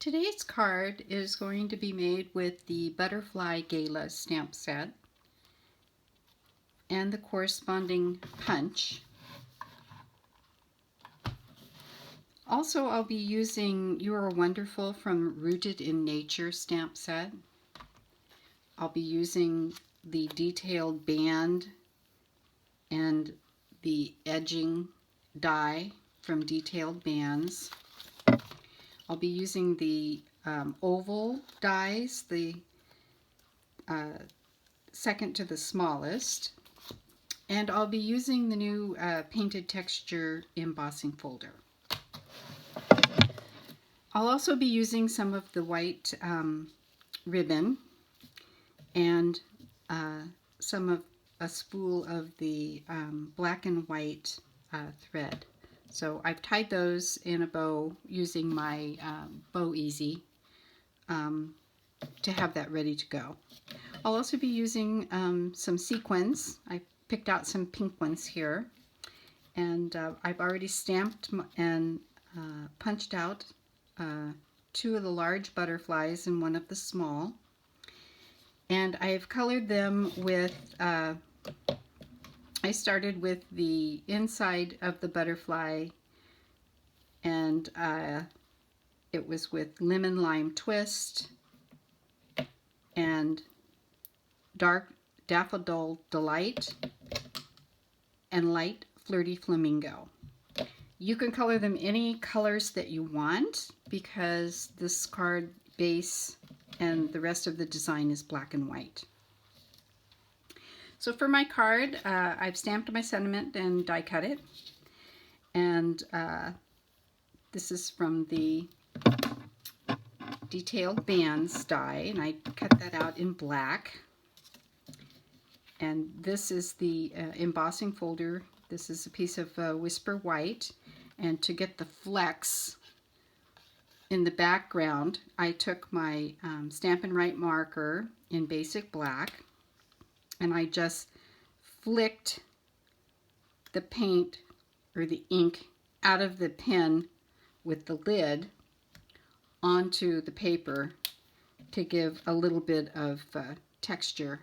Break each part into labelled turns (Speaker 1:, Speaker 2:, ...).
Speaker 1: Today's card is going to be made with the Butterfly Gala stamp set and the corresponding punch. Also, I'll be using You Are Wonderful from Rooted in Nature stamp set. I'll be using the detailed band and the edging die from Detailed Bands. I'll be using the oval dies, the second to the smallest, and I'll be using the new painted texture embossing folder. I'll also be using some of the white ribbon and some of a spool of the black and white thread. So I've tied those in a bow using my Bow Easy to have that ready to go. I'll also be using some sequins. I picked out some pink ones here, and I've already stamped and punched out two of the large butterflies and one of the small, and I've colored them with I started with the inside of the butterfly, and it was with Lemon Lime Twist and Dark Daffodil Delight and Light Flirty Flamingo. You can color them any colors that you want because this card base and the rest of the design is black and white. So for my card, I've stamped my sentiment and die cut it. And this is from the Detailed Bands die, and I cut that out in black. And this is the embossing folder. This is a piece of Whisper White. And to get the flecks in the background, I took my Stampin' Write marker in basic black, and I just flicked the paint or the ink out of the pen with the lid onto the paper to give a little bit of texture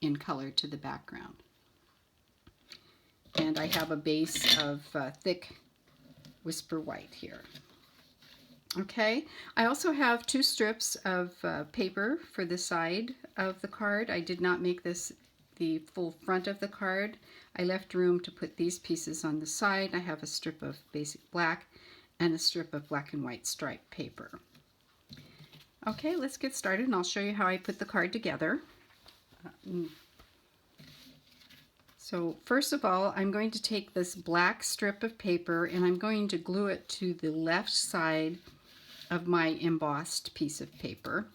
Speaker 1: in color to the background. And I have a base of thick Whisper White here. Okay, I also have two strips of paper for the side of the card. I did not make this the full front of the card. I left room to put these pieces on the side. I have a strip of basic black and a strip of black and white striped paper. Okay, let's get started, and I'll show you how I put the card together. So first of all, I'm going to take this black strip of paper and I'm going to glue it to the left side of my embossed piece of paper.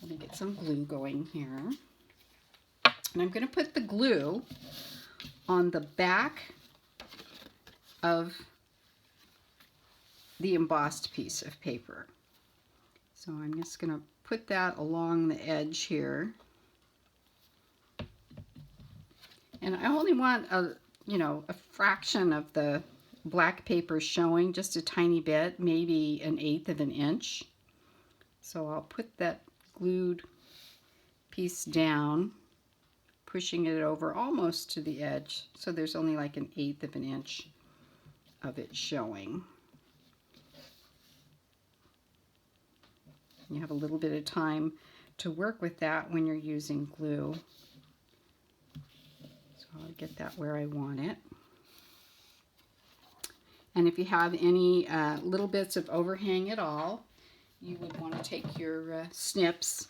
Speaker 1: Let me get some glue going here. And I'm going to put the glue on the back of the embossed piece of paper. So I'm just going to put that along the edge here. And I only want a fraction of the black paper showing, just a tiny bit, maybe 1/8 of an inch. So I'll put that glued piece down, pushing it over almost to the edge, so there's only like 1/8 of an inch of it showing. You have a little bit of time to work with that when you're using glue. So I'll get that where I want it. And if you have any little bits of overhang at all, you would want to take your snips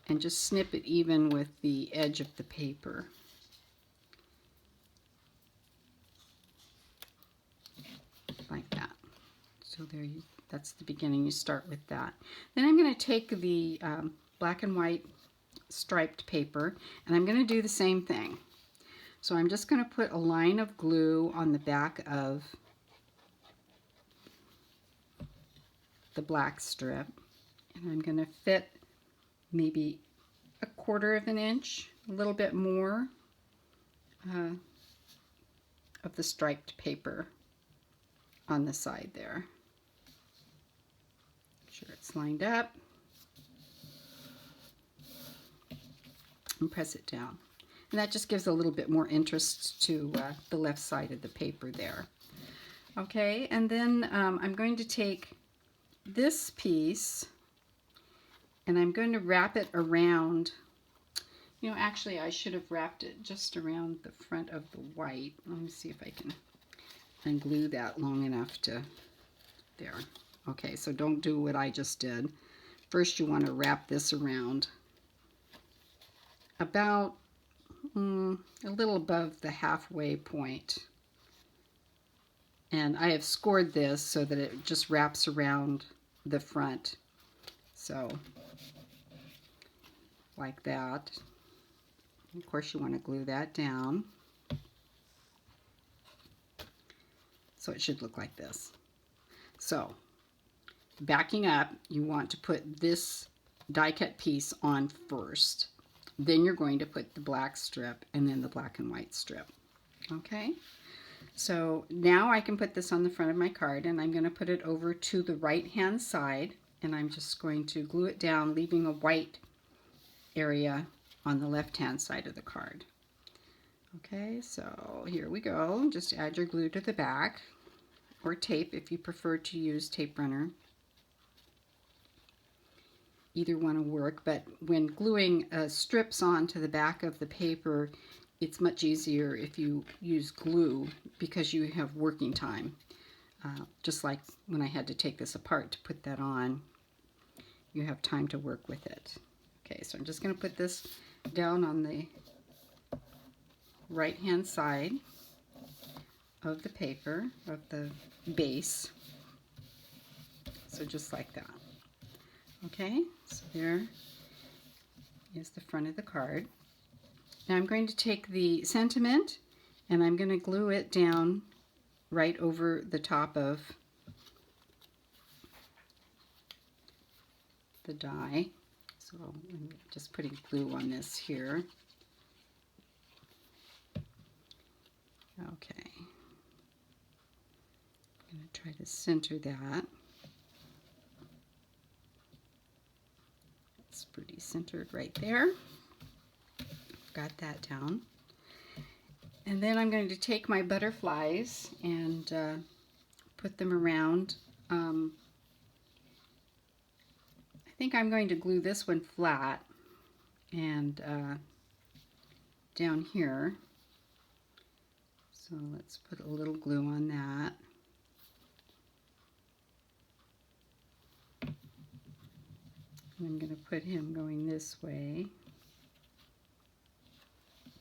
Speaker 1: and just snip it even with the edge of the paper. Like that. So there you, that's the beginning. You start with that. Then I'm going to take the black and white striped paper, and I'm going to do the same thing. So I'm just going to put a line of glue on the back of the black strip, and I'm going to fit maybe 1/4 of an inch, a little bit more of the striped paper on the side there. it's lined up. And press it down. And that just gives a little bit more interest to the left side of the paper there. Okay, and then I'm going to take this piece and I'm going to wrap it around. You know, actually I should have wrapped it just around the front of the white. Let me see if I can unglue that long enough to, there. Okay, so don't do what I just did. First you want to wrap this around about a little above the halfway point. And I have scored this so that it just wraps around the front. So, like that. Of course you want to glue that down. So it should look like this. So, backing up, you want to put this die cut piece on first. Then you're going to put the black strip and then the black and white strip. Okay? So now I can put this on the front of my card, and I'm going to put it over to the right hand side, and I'm just going to glue it down, leaving a white area on the left hand side of the card. Okay, so here we go. Just add your glue to the back, or tape if you prefer to use tape runner. Either one will work, but when gluing strips onto the back of the paper, it's much easier if you use glue because you have working time. Just like when I had to take this apart to put that on, you have time to work with it. Okay, so I'm just going to put this down on the right hand side of the paper, of the base. So just like that. Okay, so there is the front of the card. Now I'm going to take the sentiment and I'm going to glue it down right over the top of the die. So I'm just putting glue on this here. Okay. I'm going to try to center that. It's pretty centered right there. Got that down. And then I'm going to take my butterflies and put them around. I think I'm going to glue this one flat and down here. So let's put a little glue on that. And I'm going to put him going this way.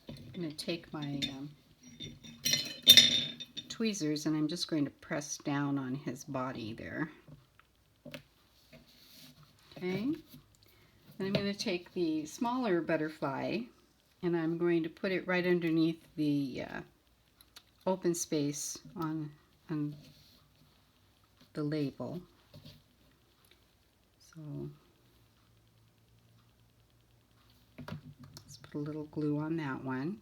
Speaker 1: I'm going to take my tweezers and I'm just going to press down on his body there. Okay. Then I'm going to take the smaller butterfly and I'm going to put it right underneath the open space on the label. So let's put a little glue on that one.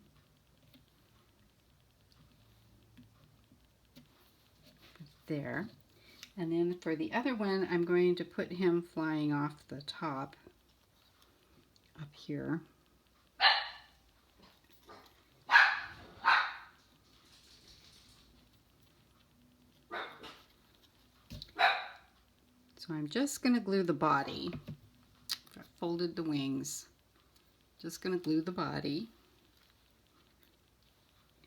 Speaker 1: There. And then for the other one, I'm going to put him flying off the top up here. So I'm just going to glue the body. I folded the wings. Just going to glue the body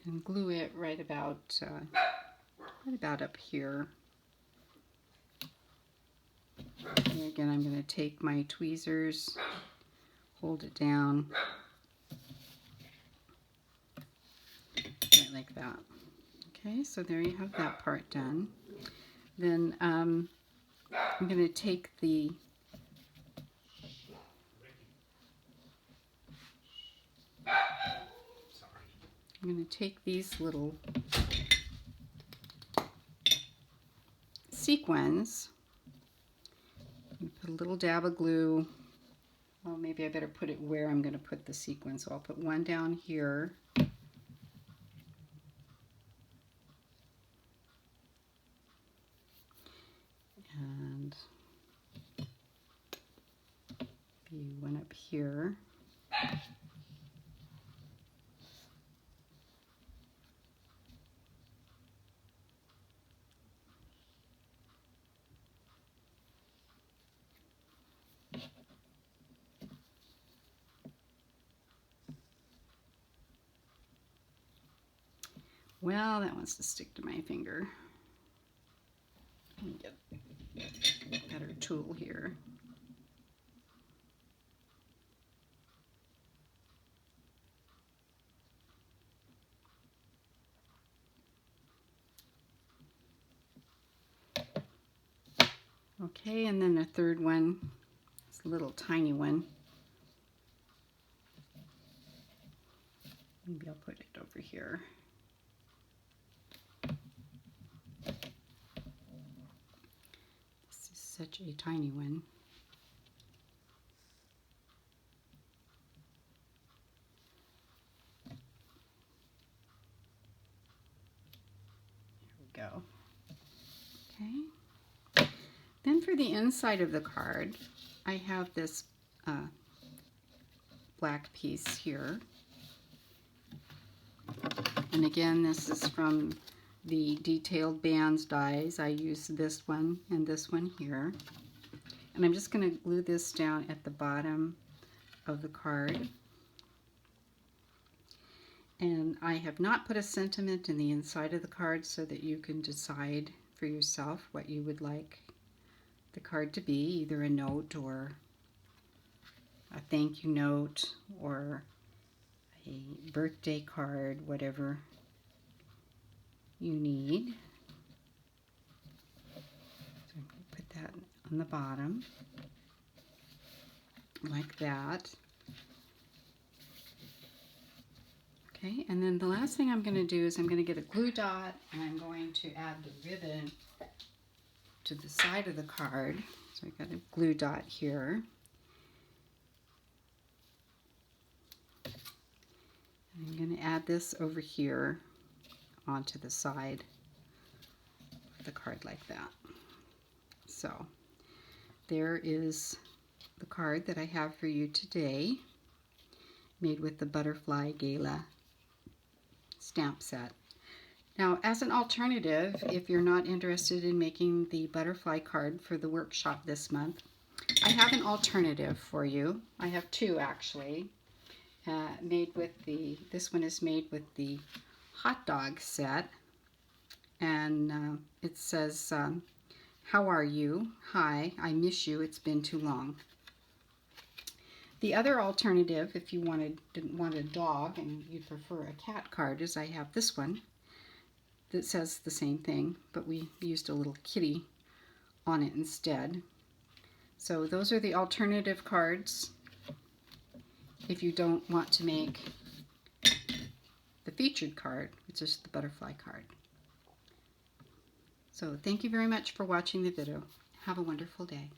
Speaker 1: and glue it right about up here. And again, I'm going to take my tweezers, hold it down, right like that. Okay, so there you have that part done. Then I'm going to take the these little sequins. Put a little dab of glue. Well, maybe I better put it where I'm going to put the sequin. So I'll put one down here. And maybe one up here. Well, that wants to stick to my finger. Let me get a better tool here. Okay, and then a third one. It's a little tiny one. Maybe I'll put it over here. This is such a tiny one. Here we go. Okay. Then for the inside of the card, I have this black piece here. And again, this is from the Detailed Bands dies. I use this one and this one here. And I'm just going to glue this down at the bottom of the card. And I have not put a sentiment in the inside of the card so that you can decide for yourself what you would like the card to be, either a note or a thank you note or a birthday card, whatever you need. So I'm going to put that on the bottom like that. Okay, and then the last thing I'm going to do is I'm going to get a glue dot and I'm going to add the ribbon to the side of the card. So I've got a glue dot here. And I'm going to add this over here onto the side of the card like that. So there is the card that I have for you today, made with the Butterfly Gala stamp set. Now, as an alternative, if you're not interested in making the butterfly card for the workshop this month, I have an alternative for you. I have two actually, made with this one is made with the hot dog set, and it says, how are you? Hi, I miss you, it's been too long. The other alternative, if you didn't want a dog and you prefer a cat card, is I have this one that says the same thing, but we used a little kitty on it instead. So those are the alternative cards if you don't want to make the featured card, which is the butterfly card. So thank you very much for watching the video. Have a wonderful day.